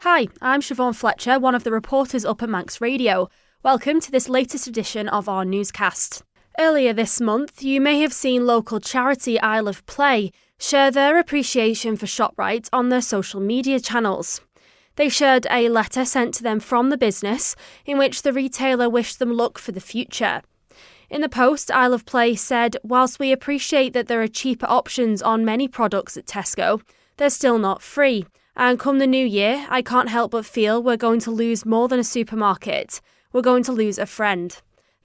Hi, I'm Siobhán Fletcher, one of the reporters up at Manx Radio. Welcome to this latest edition of our newscast. Earlier this month, you may have seen local charity Isle of Play share their appreciation for Shoprite on their social media channels. They shared a letter sent to them from the business in which the retailer wished them luck for the future. In the post, Isle of Play said, "Whilst we appreciate that there are cheaper options on many products at Tesco, they're still not free. And come the new year, I can't help but feel we're going to lose more than a supermarket. We're going to lose a friend.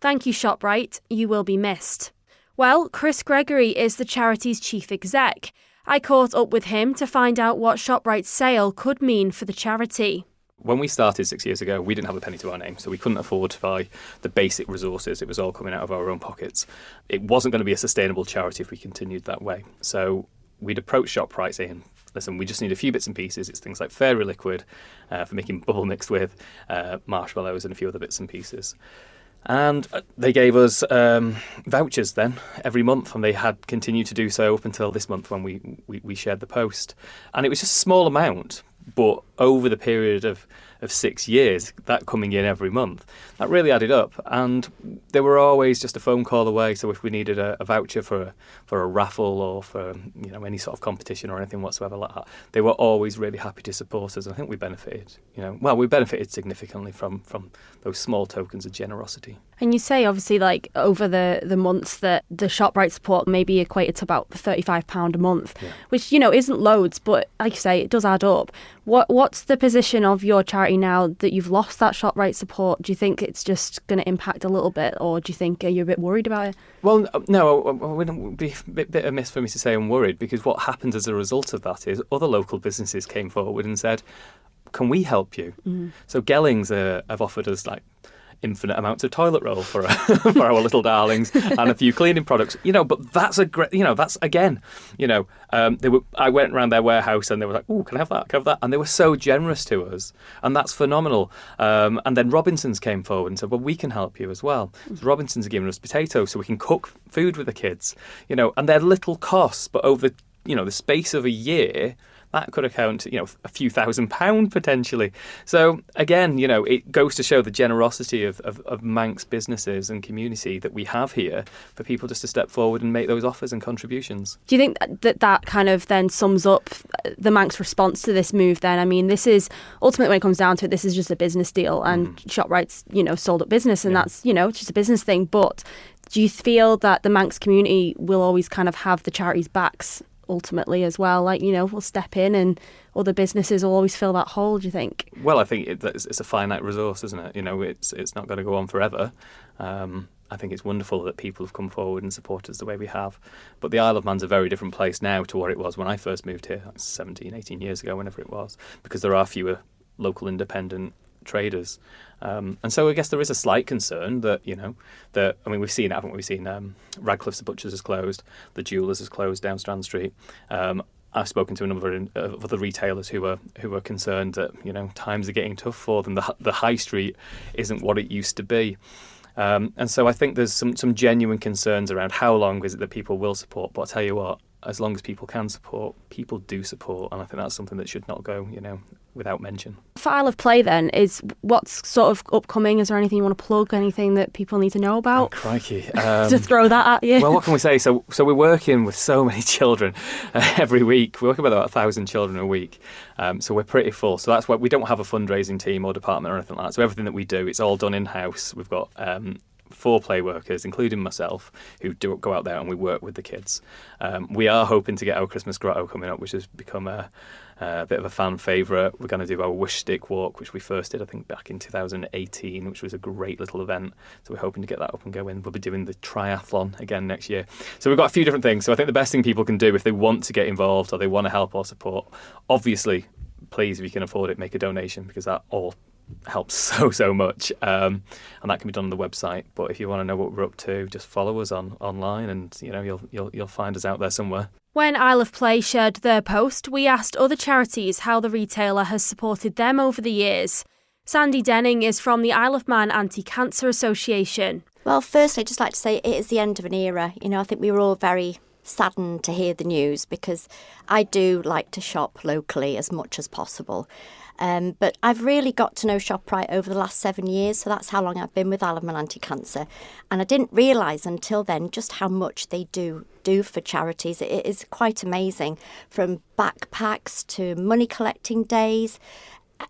Thank you, Shoprite. You will be missed." Well, Chris Gregory is the charity's chief exec. I caught up with him to find out what Shoprite's sale could mean for the charity. When we started 6 years ago, we didn't have a penny to our name, so we couldn't afford to buy the basic resources. It was all coming out of our own pockets. It wasn't going to be a sustainable charity if we continued that way. So we'd approached Shoprite saying, listen, we just need a few bits and pieces. It's things like fairy liquid for making bubble mixed with marshmallows and a few other bits and pieces. And they gave us vouchers then every month, and they had continued to do so up until this month when we shared the post. And it was just a small amount, but over the period of 6 years, that coming in every month, that really added up. And they were always just a phone call away. So if we needed a voucher for a raffle or for any sort of competition or anything whatsoever like that, they were always really happy to support us. And I think we benefited. We benefited significantly from those small tokens of generosity. And you say, obviously, like over the months that the Shoprite support maybe equated to about £35 a month, which, isn't loads, but like you say, it does add up. What's the position of your charity now that you've lost that Shoprite support? Do you think it's just going to impact a little bit, or do you think you're a bit worried about it? Well, no, it wouldn't be a bit amiss for me to say I'm worried, because what happened as a result of that is other local businesses came forward and said, can we help you? Mm. So Gellings have offered us infinite amounts of toilet roll for our little darlings and a few cleaning products, but that's a great, that's again, I went around their warehouse and they were like, "Oh, can I have that? Can I have that?" And they were so generous to us, and that's phenomenal. And then Robinsons came forward and said, "Well, we can help you as well." So Robinsons are giving us potatoes so we can cook food with the kids, and they're little costs, but over the space of a year, that could account to, a few £1,000s potentially. So again, it goes to show the generosity of Manx businesses and community that we have here for people just to step forward and make those offers and contributions. Do you think that kind of then sums up the Manx response to this move then? I mean, this is ultimately, when it comes down to it, this is just a business deal, and Shoprite's, sold up business, and that's, just a business thing. But do you feel that the Manx community will always kind of have the charity's backs ultimately as well, we'll step in and other businesses will always fill that hole, do you think? Well, I think it's a finite resource, isn't it? It's not going to go on forever. I think it's wonderful that people have come forward and supported us the way we have. But the Isle of Man's a very different place now to what it was when I first moved here, 17, 18 years ago, whenever it was, because there are fewer local independent traders. And so I guess there is a slight concern that, we've seen it, haven't we? We've seen Radcliffe's the Butchers has closed, the Jewellers has closed down Strand Street. I've spoken to a number of other retailers who are concerned that, times are getting tough for them. The high street isn't what it used to be. And so I think there's some genuine concerns around how long is it that people will support. But I'll tell you what, as long as people can support, people do support. And I think that's something that should not go, without mention. For Isle of Play then, is what's sort of upcoming? Is there anything you want to plug, anything that people need to know about? Oh, crikey. To throw that at you. Well, what can we say? So we're working with so many children every week. We're working with about 1,000 children a week. So we're pretty full. So that's why we don't have a fundraising team or department or anything like that. So everything that we do, it's all done in-house. We've got 4 play workers, including myself, who do go out there and we work with the kids. We are hoping to get our Christmas grotto coming up, which has become a bit of a fan favourite. We're going to do our Wish Stick Walk, which we first did, I think, back in 2018, which was a great little event. So we're hoping to get that up and going. We'll be doing the triathlon again next year. So we've got a few different things. So I think the best thing people can do if they want to get involved or they want to help or support, obviously, please, if you can afford it, make a donation, because that all helps so much, and that can be done on the website. But if you want to know what we're up to, just follow us online, and you'll find us out there somewhere. When Isle of Play shared their post, we asked other charities how the retailer has supported them over the years. Sandy Denning is from the Isle of Man Anti-Cancer Association. Well, firstly, I'd just like to say it is the end of an era. I think we were all very saddened to hear the news, because I do like to shop locally as much as possible. But I've really got to know Shoprite over the last 7 years, so that's how long I've been with Isle of Man Anti-Cancer. And I didn't realise until then just how much they do for charities. It is quite amazing, from backpacks to money collecting days,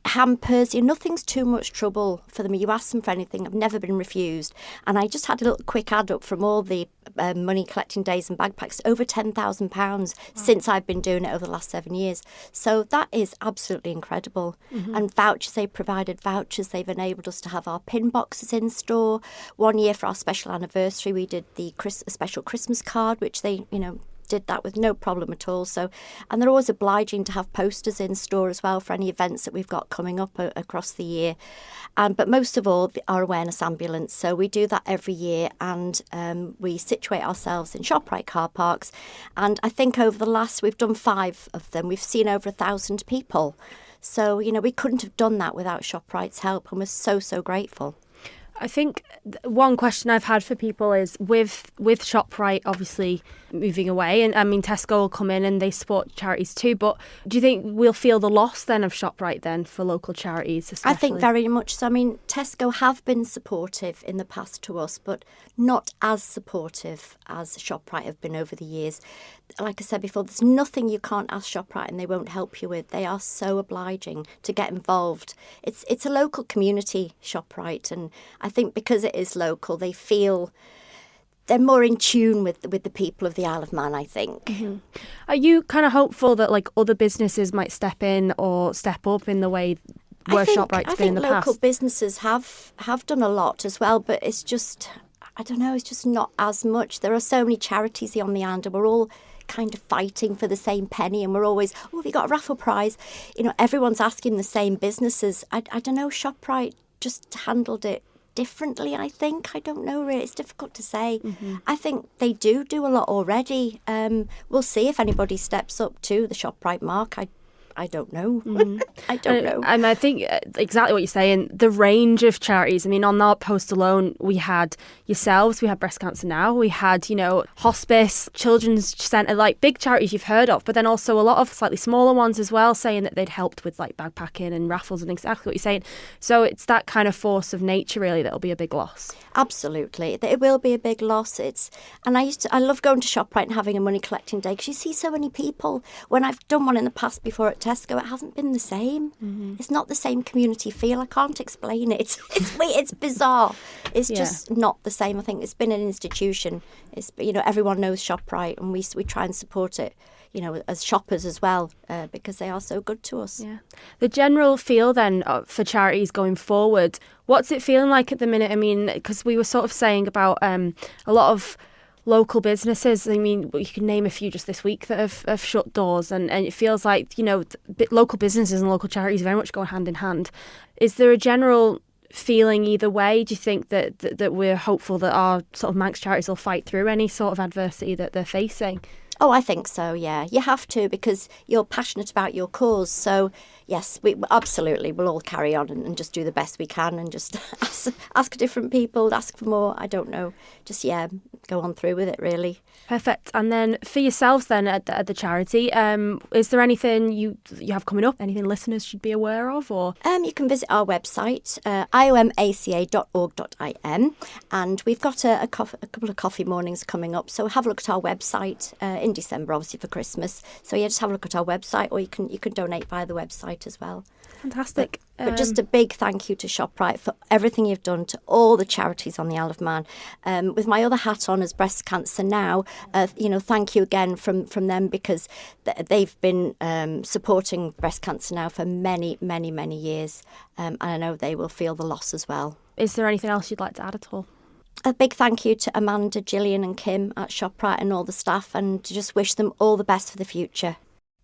hampers. Nothing's too much trouble for them. You ask them for anything, I've never been refused. And I just had a little quick add up from all the money collecting days and backpacks, over £10,000 since I've been doing it over the last 7 years. So that is absolutely incredible. And vouchers, they provided vouchers. They've enabled us to have our pin boxes in store. 1 year for our special anniversary, we did a special Christmas card, which they, did that with no problem at all. So, and they're always obliging to have posters in store as well for any events that we've got coming up across the year. But most of all, our awareness ambulance. So we do that every year, and we situate ourselves in Shoprite car parks. And I think over the last, we've done 5 of them. We've seen over 1,000 people. So, we couldn't have done that without Shoprite's help, and we're so, so grateful. I think one question I've had for people is with Shoprite obviously moving away, and I mean Tesco will come in and they support charities too, but do you think we'll feel the loss then of Shoprite then for local charities especially? I think very much so. I mean, Tesco have been supportive in the past to us, but not as supportive as Shoprite have been over the years. Like I said before, there's nothing you can't ask Shoprite and they won't help you with. They are so obliging to get involved. It's a local community, Shoprite, and I think because it is local, they feel they're more in tune with the people of the Isle of Man, I think. Mm-hmm. Are you kind of hopeful that like other businesses might step in or step up in the way where Shoprite's been in the past? I think local businesses have done a lot as well, but it's just, I don't know, it's just not as much. There are so many charities on the island, and we're all kind of fighting for the same penny, and we're always, have you got a raffle prize? Everyone's asking the same businesses. I don't know, Shoprite just handled it differently, I think. I don't know really. It's difficult to say. Mm-hmm. I think they do a lot already. We'll see if anybody steps up to the Shoprite mark. I don't know. Mm. I don't know. And I think exactly what you're saying, the range of charities. I mean, on that post alone, we had yourselves, we had Breast Cancer Now, we had, hospice, children's centre, like big charities you've heard of, but then also a lot of slightly smaller ones as well, saying that they'd helped with like backpacking and raffles and exactly what you're saying. So it's that kind of force of nature really that'll be a big loss. Absolutely. It will be a big loss. And I love going to Shoprite and having a money collecting day because you see so many people. When I've done one in the past before at Tesco, it hasn't been the same. Mm-hmm. It's not the same community feel. I can't explain it. It's bizarre. It's just not the same. I think it's been an institution. It's everyone knows Shoprite, and we try and support it, as shoppers as well, because they are so good to us. Yeah. The general feel then for charities going forward, what's it feeling like at the minute? I mean, because we were sort of saying about a lot of local businesses. I mean, you can name a few just this week that have shut doors, and it feels like, local businesses and local charities very much go hand in hand. Is there a general feeling either way? Do you think that we're hopeful that our sort of Manx charities will fight through any sort of adversity that they're facing? Oh, I think so, yeah. You have to, because you're passionate about your cause. So, yes, we absolutely will all carry on and just do the best we can and just ask different people, ask for more. I don't know. Just, go on through with it, really. Perfect. And then for yourselves then at the charity, is there anything you have coming up, anything listeners should be aware of? Or you can visit our website, iomaca.org.im, and we've got a couple of coffee mornings coming up. So have a look at our website in December, obviously, for Christmas. So, just have a look at our website, or you can donate via the website as well. Fantastic. But just a big thank you to Shoprite for everything you've done to all the charities on the Isle of Man. With my other hat on as Breast Cancer Now, thank you again from them, because they've been supporting Breast Cancer Now for many, many, many years. And I know they will feel the loss as well. Is there anything else you'd like to add at all? A big thank you to Amanda, Gillian and Kim at Shoprite and all the staff, and to just wish them all the best for the future.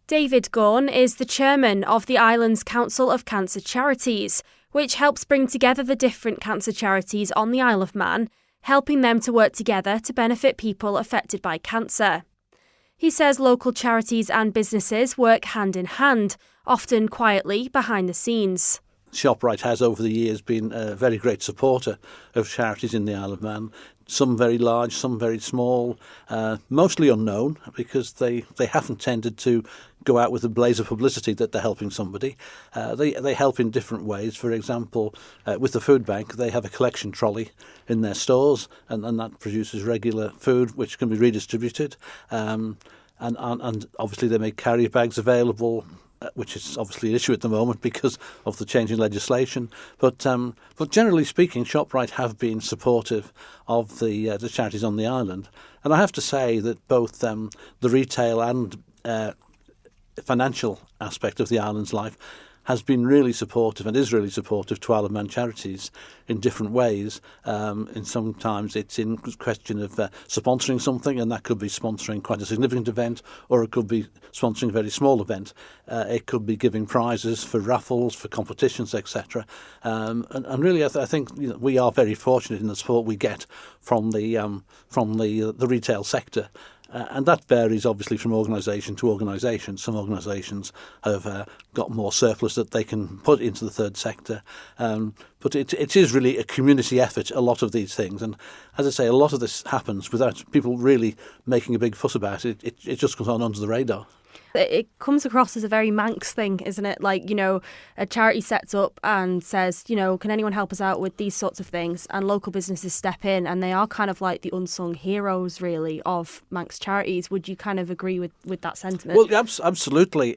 David Gawne is the chairman of the island's Council of Cancer Charities, which helps bring together the different cancer charities on the Isle of Man, helping them to work together to benefit people affected by cancer. He says local charities and businesses work hand in hand, often quietly behind the scenes. Shoprite has over the years been a very great supporter of charities in the Isle of Man, some very large, some very small, mostly unknown, because they haven't tended to go out with a blaze of publicity that they're helping somebody. They help in different ways. For example, with the food bank, they have a collection trolley in their stores, and that produces regular food which can be redistributed. And obviously they make carrier bags available, which is obviously an issue at the moment because of the change in legislation. But generally speaking, Shoprite have been supportive of the charities on the island. And I have to say that both the retail and financial aspect of the island's life has been really supportive and is really supportive to Isle of Man charities in different ways. And sometimes it's in question of sponsoring something, and that could be sponsoring quite a significant event, or it could be sponsoring a very small event. It could be giving prizes for raffles, for competitions, etc. And really, I think we are very fortunate in the support we get from the retail sector. And that varies obviously from organisation to organisation. Some organisations have got more surplus that they can put into the third sector. But it is really a community effort, a lot of these things. And as I say, a lot of this happens without people really making a big fuss about it. It just goes on under the radar. It comes across as a very Manx thing, isn't it? Like, a charity sets up and says, can anyone help us out with these sorts of things? And local businesses step in, and they are kind of like the unsung heroes, really, of Manx charities. Would you kind of agree with that sentiment? Well, absolutely.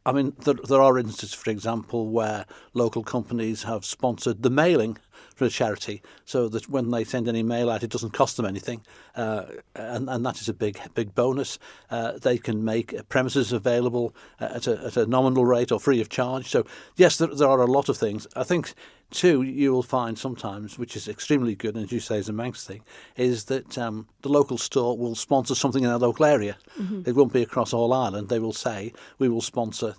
I mean, there are instances, for example, where local companies have sponsored the mailing for a charity, so that when they send any mail out, it doesn't cost them anything, and that is a big bonus. They can make premises available at a nominal rate or free of charge. So yes, there are a lot of things. I think too, you will find sometimes, which is extremely good, and as you say is a Manx thing, is that the local store will sponsor something in their local area. Mm-hmm. It won't be across all Ireland. They will say, we will sponsor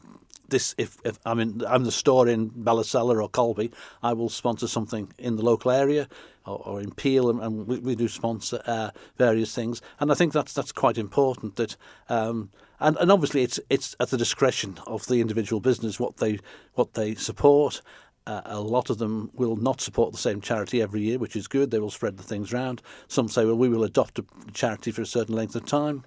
this. If I'm the store in Ballasella or Colby, I will sponsor something in the local area or in Peel, and we do sponsor various things. And I think that's quite important. That and obviously it's at the discretion of the individual business what they support. A lot of them will not support the same charity every year, which is good. They will spread the things around. Some say, well, we will adopt a charity for a certain length of time.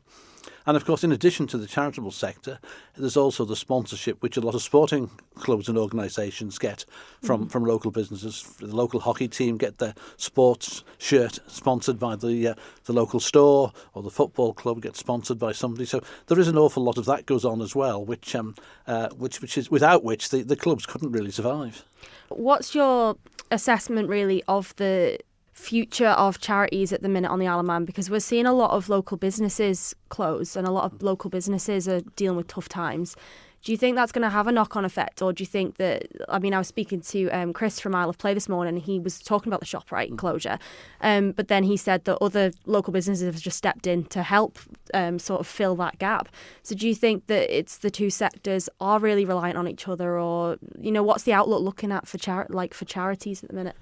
And of course, in addition to the charitable sector, there's also the sponsorship which a lot of sporting clubs and organisations get from local businesses. The local hockey team get their sports shirt sponsored by the local store, or the football club gets sponsored by somebody. So there is an awful lot of that goes on as well, which is without which the clubs couldn't really survive. What's your assessment really of the future of charities at the minute on the Isle of Man? Because we're seeing a lot of local businesses close, and a lot of local businesses are dealing with tough times. Do you think that's going to have a knock-on effect, or do you think that, I was speaking to Chris from Isle of Play this morning, and he was talking about the Shoprite closure, but then he said that other local businesses have just stepped in to help sort of fill that gap. So do you think that it's the two sectors are really reliant on each other, or, what's the outlook looking at for charities at the minute?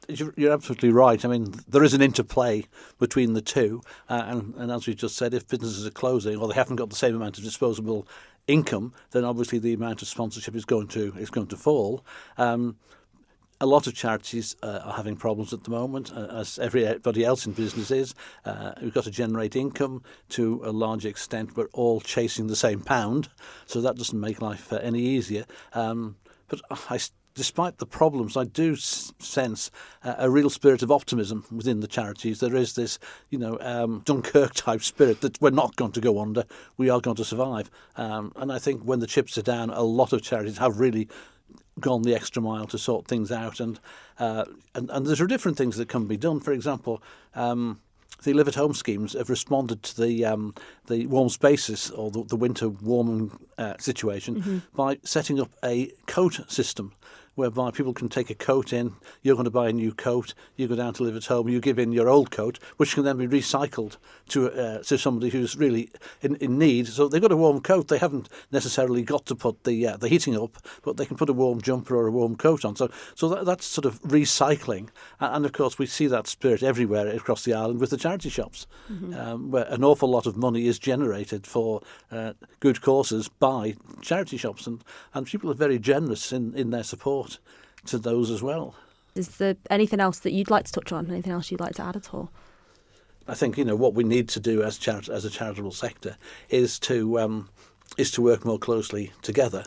You're absolutely right. There is an interplay between the two, and as we just said, if businesses are closing or they haven't got the same amount of disposable income, then obviously the amount of sponsorship is going to fall. A lot of charities are having problems at the moment, as everybody else in business is. We've got to generate income to a large extent. We're all chasing the same pound, so that doesn't make life any easier. But despite the problems, I do sense a real spirit of optimism within the charities. There is this, Dunkirk-type spirit that we're not going to go under, we are going to survive. And I think when the chips are down, a lot of charities have really gone the extra mile to sort things out. And there are different things that can be done. For example, the Live at Home schemes have responded to the warm spaces or the winter warming situation by setting up a coat system, whereby people can take a coat in. You're going to buy a new coat. You go down to Live at Home. You give in your old coat, which can then be recycled to somebody who's really in need. So they've got a warm coat. They haven't necessarily got to put the heating up, but they can put a warm jumper or a warm coat on. So that's sort of recycling. And of course, we see that spirit everywhere across the island with the charity shops, where an awful lot of money is generated for good causes by charity shops, and people are very generous in their support to those as well. Is there anything else that you'd like to touch on? Anything else you'd like to add at all? I think what we need to do as a charitable sector is to is to work more closely together.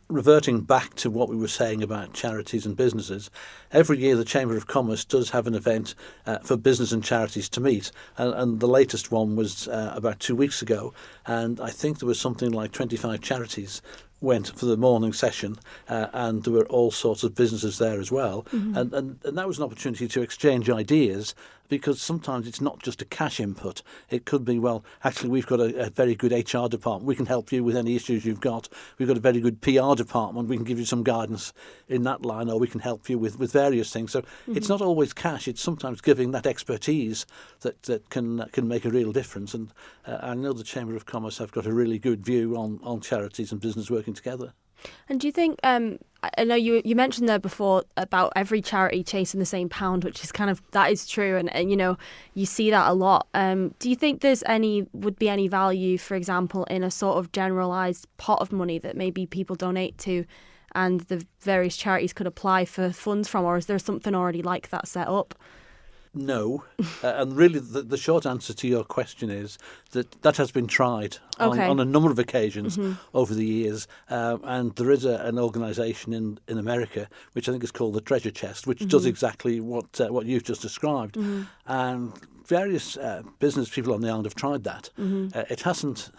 Reverting back to what we were saying about charities and businesses, every year the Chamber of Commerce does have an event for business and charities to meet, and the latest one was about 2 weeks ago, and I think there was something like 25 charities went for the morning session, and there were all sorts of businesses there as well, and that was an opportunity to exchange ideas, because sometimes it's not just a cash input. It could be, well, actually we've got a very good HR department, we can help you with any issues you've got. We've got a very good PR department, we can give you some guidance in that line, or we can help you with various things. So it's not always cash, it's sometimes giving that expertise that can make a real difference. And I know the Chamber of Commerce have got a really good view on charities and business working together. And do you think, I know you mentioned there before about every charity chasing the same pound, which is that is true, and you know, you see that a lot. Do you think would be any value, for example, in a sort of generalised pot of money that maybe people donate to and the various charities could apply for funds from, or is there something already like that set up? No, and really the short answer to your question is that has been tried on a number of occasions over the years, and there is an organisation in America which I think is called the Treasure Chest, which does exactly what you've just described, and various business people on the island have tried that. It hasn't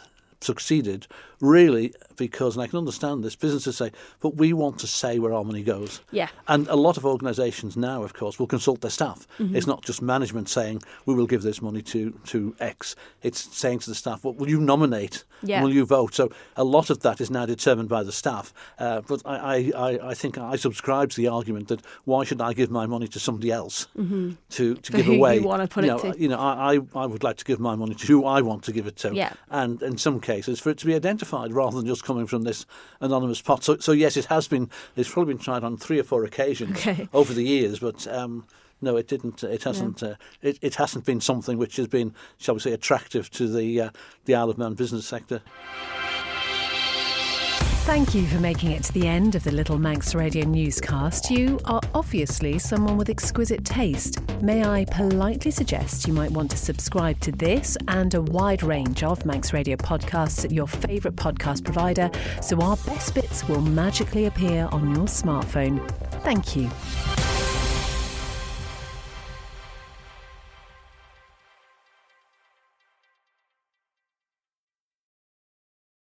succeeded, really, because, and I can understand this, businesses say, but we want to say where our money goes. Yeah. And a lot of organisations now, of course, will consult their staff. It's not just management saying, we will give this money to X. It's saying to the staff, well, will you nominate? Yeah. Will you vote? So a lot of that is now determined by the staff. But I think I subscribe to the argument that why should I give my money to somebody else to give away? You want to put it to. You know, I would like to give my money to who I want to give it to. Yeah. And in some cases, for it to be identified rather than just coming from this anonymous pot. So yes, it's probably been tried on 3 or 4 occasions over the years, but no, it didn't. It hasn't. It hasn't been something which has been, shall we say, attractive to the Isle of Man business sector. Thank you for making it to the end of the Little Manx Radio newscast. You are obviously someone with exquisite taste. May I politely suggest you might want to subscribe to this and a wide range of Manx Radio podcasts at your favourite podcast provider, so our best bits will magically appear on your smartphone. Thank you.